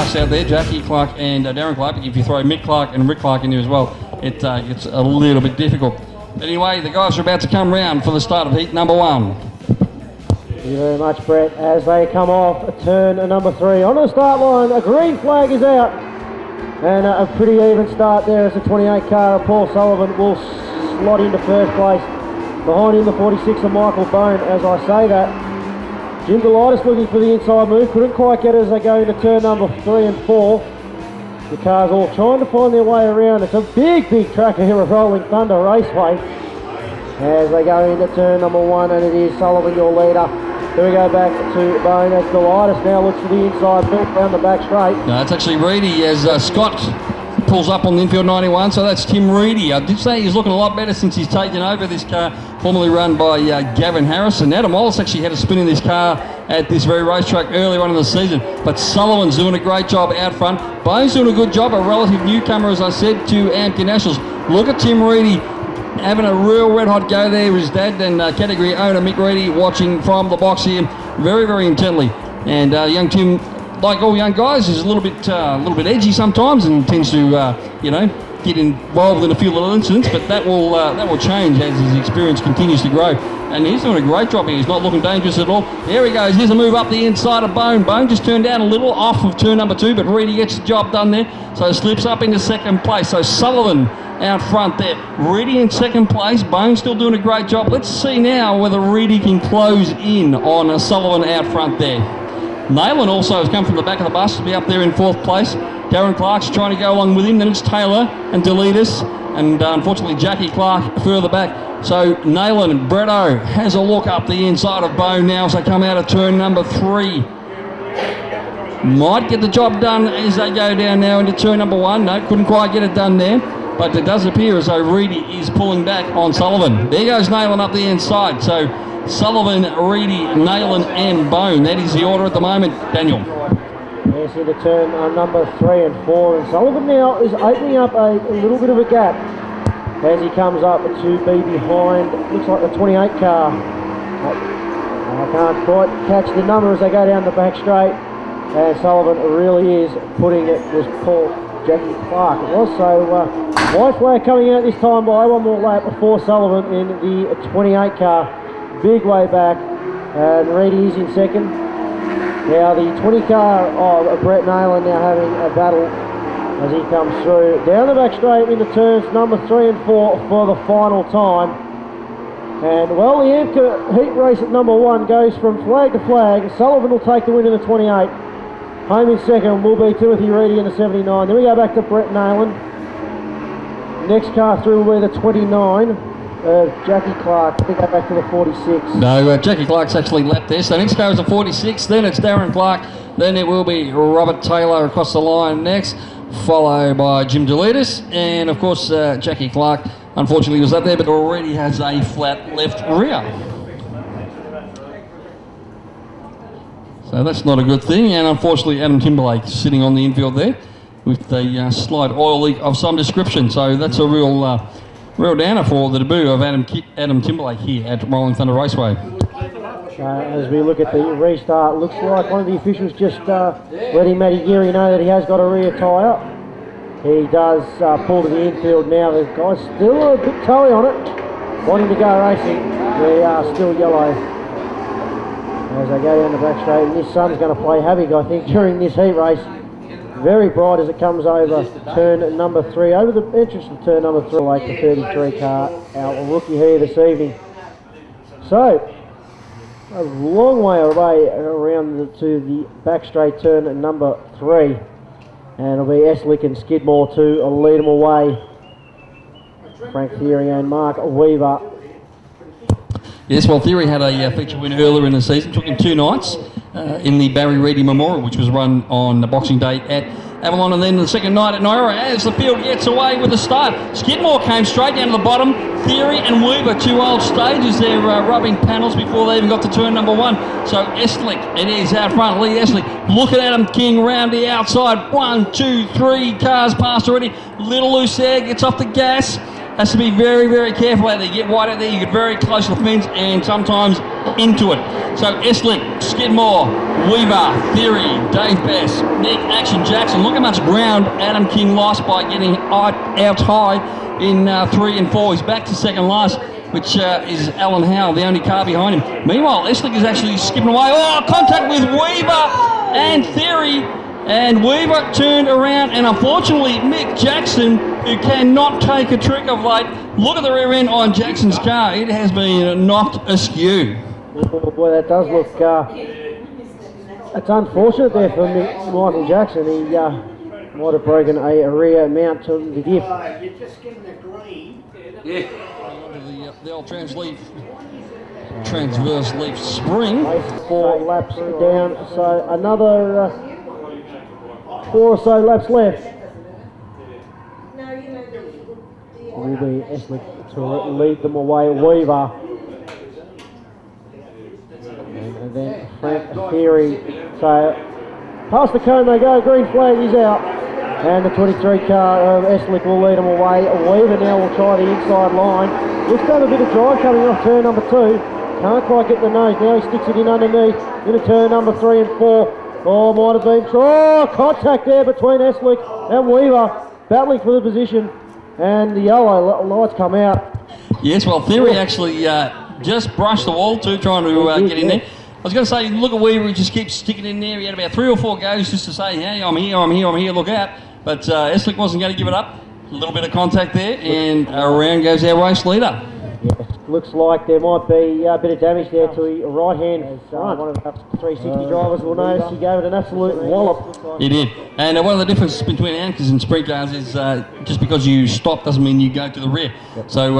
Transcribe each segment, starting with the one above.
Clarks out there, Jackie Clark and Darren Clark. If you throw Mick Clark and Rick Clark in there as well, it gets a little bit difficult. Anyway, the guys are about to come round for the start of heat number 1. Thank you very much, Brett. As they come off turn number 3. On the start line, a green flag is out. And a pretty even start there as the 28 car of Paul Sullivan will slot into first place. Behind him, the 46 of Michael Bone. As I say that, Jim Delightus looking for the inside move. Couldn't quite get it as they go into turn number 3 and 4. The cars all trying to find their way around. It's a big track here of Rolling Thunder Raceway. As they go into turn number 1, and it is Sullivan, your leader. Here we go back to Bone as Delightus now looks for the inside move down the back straight. No, it's actually Reedy as Scott pulls up on the infield 91, so that's Tim Reedy. I did say he's looking a lot better since he's taken over this car, formerly run by Gavin Harrison. Adam Wallace actually had a spin in this car at this very racetrack earlier on in the season, but Sullivan's doing a great job out front. Bone's doing a good job, a relative newcomer, as I said, to AMCA Nationals. Look at Tim Reedy having a real red-hot go there with his dad and category owner Mick Reedy watching from the box here very intently. And young Tim, like all young guys, is a little bit edgy sometimes and tends to get involved in a few little incidents, but that will change as his experience continues to grow. And he's doing a great job here. He's not looking dangerous at all. There he goes. Here's a move up the inside of Bone. Bone just turned down a little off of turn number 2, but Reedy gets the job done there. So slips up into second place. So Sullivan out front there. Reedy in second place. Bone still doing a great job. Let's see now whether Reedy can close in on Sullivan out front there. Nayland also has come from the back of the bus to be up there in 4th place. Darren Clark's trying to go along with him. Then it's Taylor and Delightus, and unfortunately Jackie Clark further back. So Nayland and Bretto has a look up the inside of Bone now as they come out of turn number 3. Might get the job done as they go down now into turn number 1. No, couldn't quite get it done there. But it does appear as though Reedy is pulling back on Sullivan. There goes Nayland up the inside. So Sullivan, Reedy, Nayland and Bone. That is the order at the moment, Daniel. Yes, into turn number 3 and 4. And Sullivan now is opening up a little bit of a gap as he comes up to be behind, looks like the 28 car. I can't quite catch the number as they go down the back straight. And Sullivan really is putting it, was Paul Jackie Clark. It was so white flag coming out this time by one more lap before Sullivan in the 28 car. Big way back, and Reedy is in second. Now the 20 car of Brett Nayland now having a battle as he comes through down the back straight into turns number 3 and 4 for the final time. And well, the AMCA heat race at number 1 goes from flag to flag. Sullivan will take the win in the 28. Home in second will be Timothy Reedy in the 79. Then we go back to Brett Nayland. Next car through will be the 29. Jackie Clark. We go back to the 46. No, Jackie Clark's actually left there. So next car is the 46. Then it's Darren Clark. Then it will be Robert Taylor across the line next, followed by Jim Delightus. And of course, Jackie Clark unfortunately was up there, but already has a flat left rear. So that's not a good thing, and unfortunately Adam Timberlake sitting on the infield there with a slight oil leak of some description. So that's a real downer for the debut of Adam Timberlake here at Rolling Thunder Raceway. As we look at the restart, looks like one of the officials just letting Matty Geary know that he has got a rear tyre. He does pull to the infield now. The guy's still a bit toey on it, wanting to go racing. They are still yellow as they go down the back straight, and this sun's going to play havoc, I think, during this heat race. Very bright as it comes over turn number 3, over the entrance of turn number 3, like the 33 car, our rookie here this evening. So, a long way away around to the back straight turn number 3, and it'll be Eslick and Skidmore to lead them away. Frank Theory and Mark Weaver. Yes, well, Theory had a feature win earlier in the season. Took him 2 nights in the Barry Reedy Memorial, which was run on the Boxing Day at Avalon, and then the second night at Nyora as the field gets away with a start. Skidmore came straight down to the bottom. Theory and Weaver, 2 old stages there, rubbing panels before they even got to turn number 1. So Eslick, it is out front, Lee Eslick. Look at Adam King round the outside. 1, 2, 3 cars past already. Little loose there, gets off the gas. Has to be very, very careful out there. You get wide out there, you get very close to the fence, and sometimes into it. So Eslick, Skidmore, Weaver, Theory, Dave Best, Nick, Action Jackson. Look how much ground Adam King lost by getting out high in 3 and 4. He's back to second last, which is Alan Howe, the only car behind him. Meanwhile, Eslick is actually skipping away. Oh, contact with Weaver and Theory. And Weaver turned around, and unfortunately, Mick Jackson, who cannot take a trick of late, look at the rear end on Jackson's car. It has been knocked askew. Oh boy, that does look... it's unfortunate there for Michael Jackson. He might have broken a rear mount to the diff. You're just getting the green. Yeah. The old transverse leaf spring. 4 laps down, so another 4 or so laps left. It will be Eslick to lead them away. Weaver. And then Frank Theory. So past the cone they go. Green flag is out. And the 23 car of Eslick will lead them away. Weaver now will try the inside line. Looks to have a bit of drive coming off turn number 2. Can't quite get the nose. Now he sticks it in underneath. Into turn number 3 and 4. Oh, might have been... Oh, contact there between Eslick and Weaver. Battling for the position. And the yellow lights come out. Yes, well, Theory actually just brushed the wall too, trying to get in there. I was going to say, look at Weaver, he just keeps sticking in there. He had about 3 or 4 goes just to say, hey, I'm here, look out. But Eslick wasn't going to give it up. A little bit of contact there, and around goes our race leader. Yeah, looks like there might be a bit of damage there to the right-hand front. One of the 360 drivers will notice he gave it an absolute wallop. He did. And one of the differences between AMCAs and sprint cars is just because you stop doesn't mean you go to the rear. Yep. So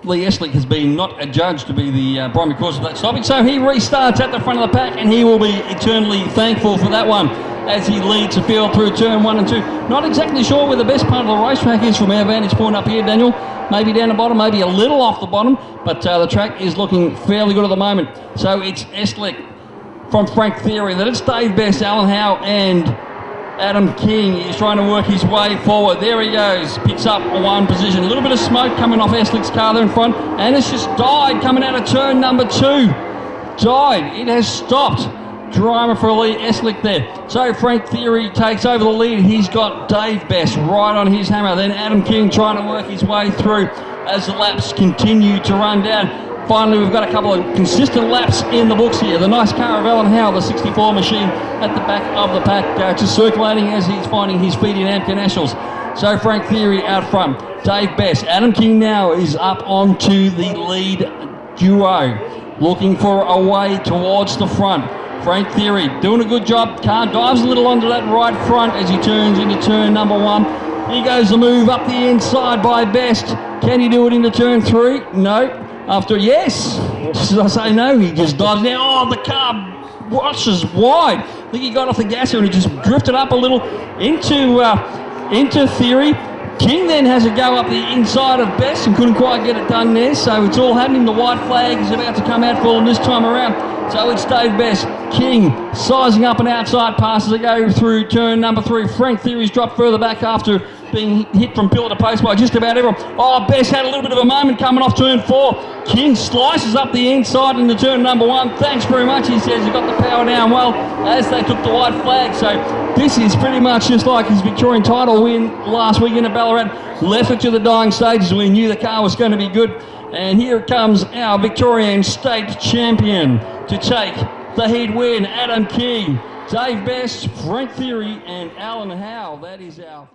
Lee Eslick has been not adjudged to be the primary cause of that stopping, so he restarts at the front of the pack, and he will be eternally thankful for that one as he leads the field through turn 1 and 2. Not exactly sure where the best part of the racetrack is from our vantage point up here, Daniel. Maybe down the bottom, maybe a little off the bottom, but the track is looking fairly good at the moment. So it's Eslick from Frank Theory, then it's Dave Best, Alan Howe, and Adam King is trying to work his way forward. There he goes, picks up 1 position. A little bit of smoke coming off Eslick's car there in front, and it's just died coming out of turn number 2. Died. It has stopped. Drama for Lee Eslick there. So Frank Theory takes over the lead. He's got Dave Best right on his hammer. Then Adam King trying to work his way through as the laps continue to run down. Finally, we've got a couple of consistent laps in the books here. The nice car of Alan Howe, the 64 machine, at the back of the pack, just circulating as he's finding his feet in AMCA Nationals. So Frank Theory out front. Dave Best. Adam King now is up onto the lead duo, looking for a way towards the front. Frank Theory doing a good job. Car dives a little onto that right front as he turns into turn number 1. Here goes the move up the inside by Best. Can he do it into turn 3? No. After, yes. Just as I say no, he just dives down. Oh, the car rushes wide. I think he got off the gas here and he just drifted up a little into Theory. King then has a go up the inside of Best and couldn't quite get it done there, so it's all happening. The white flag is about to come out for them this time around. So it's Dave Best. King sizing up an outside pass as they go through turn number 3. Frank Theory's dropped further back after being hit from pillar to post by just about everyone. Oh, Best had a little bit of a moment coming off turn 4. King slices up the inside into turn number 1. Thanks very much, he says. He got the power down well as they took the white flag. So this is pretty much just like his Victorian title win last weekend at Ballarat. Left it to the dying stages. We knew the car was going to be good. And here comes our Victorian state champion to take the heat win. Adam King, Dave Best, Frank Theory, and Alan Howe. That is our